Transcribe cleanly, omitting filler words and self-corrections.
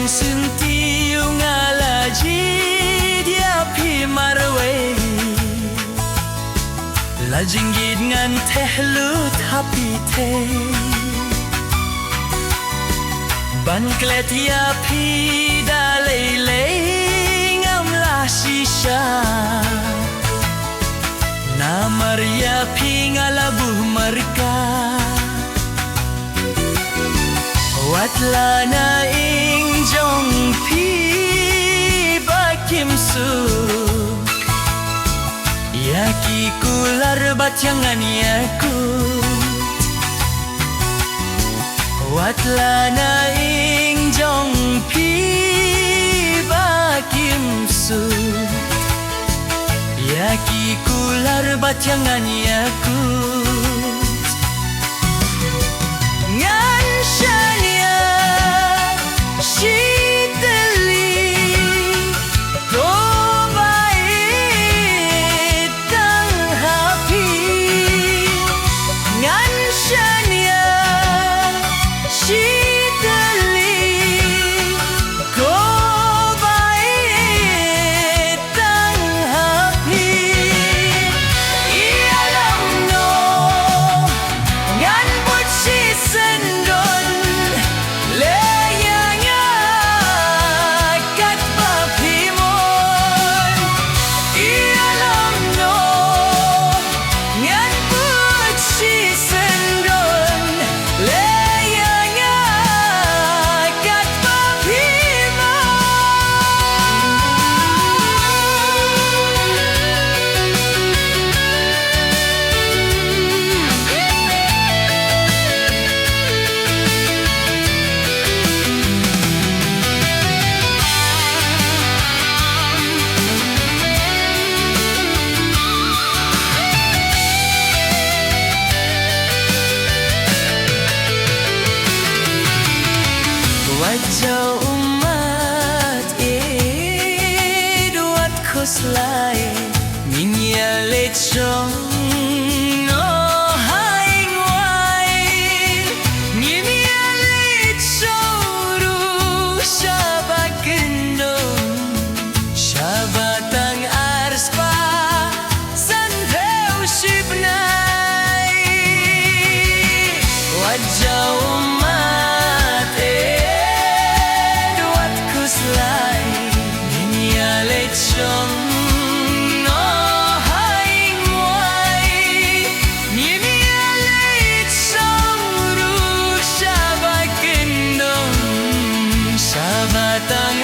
Sintiu ngalaji dia pi marwe la jinggit ngan teh lut hapi te ban klet ya pi da lele ngam la shisha namar ya pi ngalabu marka watla na ing jong pi bakim su yaki kular batyangan yakut watla na ing jong pi bakim su yaki kular batyangan yakut ngan shania shitali to bait tang happy ngan shania shitali to bait tang happy ialam no ngan but si sendon le wajah umat duat khoslai Ngin ya leit shong iingwai Ngin ya leit shong shaba shaba tang ars pa san veu shi bnai wajah umat duat khoslai Ngin ya leit shong iingwai Ngin ya leit shong shaba shaba tang